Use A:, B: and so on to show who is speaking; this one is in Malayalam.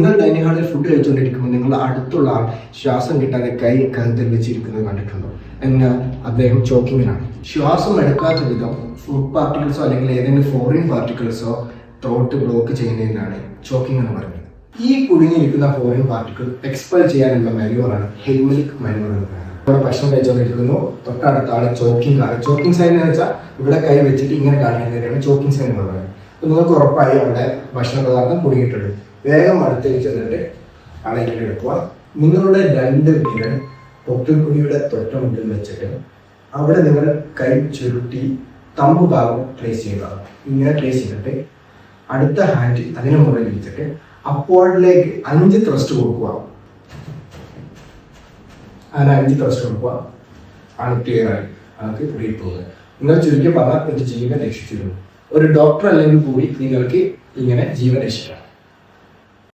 A: നിങ്ങൾ ഡൈനിങ് ഹാളിൽ ഫുഡ് കഴിച്ചുകൊണ്ടിരിക്കുമ്പോൾ നിങ്ങൾ അടുത്തുള്ള ആൾ ശ്വാസം കിട്ടാതെ കൈ കഴുത്തിൽ വെച്ചിരിക്കുന്നത് കണ്ടിട്ടുണ്ടോ? എന്നാൽ അദ്ദേഹം ചോക്കിങ്ങിനാണ്. ശ്വാസം എടുക്കാത്ത വിധം ഫുഡ് പാർട്ടിക്കിൾസോ അല്ലെങ്കിൽ ഏതെങ്കിലും ഫോറിൻ പാർട്ടിക്കിൾസോ ത്രോട്ട് ബ്ലോക്ക് ചെയ്യുന്നതിനാണ് ചോക്കിംഗ് എന്ന് പറയുന്നത്. ഈ കുടുങ്ങിയിരിക്കുന്ന ഫോറിൻ പാർട്ടിക്കിൾ എക്സ്പെൽ ചെയ്യാനുള്ള മാനുവറാണ് ഹെൽമെലിക് മാനുവർ എന്ന് പറയുന്നത്. ഇവിടെ ഭക്ഷണം കഴിച്ചുകൊണ്ടിരിക്കുന്നു, തൊട്ടടുത്ത ആള് ചോക്കിംഗ് സൈൻ എന്ന് വെച്ചാൽ ഇവിടെ കൈ വെച്ചിട്ട് ഇങ്ങനെ കാണിക്കുന്നതിനാണ് ചോക്കിംഗ് സൈൻ എന്ന് പറയുന്നത്. അപ്പൊ നിങ്ങൾക്ക് ഉറപ്പായി അവിടെ ഭക്ഷണ പദാർത്ഥം കുടുങ്ങിയിട്ടുണ്ട്. വേഗം അടുത്തേക്ക് ചെന്നിട്ട് ആളെ ഇങ്ങനെ എടുക്കുക. നിങ്ങളുടെ 2 വിരൽ പൊക്കിൾക്കുഴിയുടെ തൊട്ട മുന്നിൽ വെച്ചിട്ട് അവിടെ നിങ്ങൾ കൈ ചുരുട്ടി തമ്പ് ഭാഗം ട്രേസ് ചെയ്യുക. ഇങ്ങനെ ട്രേസ് ചെയ്തിട്ട് അടുത്ത ഹാൻഡ് അതിന് മുകളിൽ വെച്ചിട്ട് അപ്പോഴിലേക്ക് 5 ത്രസ്റ്റ് കൊടുക്കുക. അങ്ങനെ 5 ത്രസ്റ്റ് കൊടുക്കുക. ആണ് ക്ലിയർ ആയി ആൾക്ക് ബ്രീത്ത് പോകുന്നത്. നിങ്ങൾ ചുരുക്കി പറഞ്ഞാൽ ഒരു ജീവൻ രക്ഷിച്ചിരുന്നു. ഒരു ഡോക്ടർ അല്ലെങ്കിൽ കൂടി നിങ്ങൾക്ക് ഇങ്ങനെ ജീവൻ രക്ഷിക്കാം.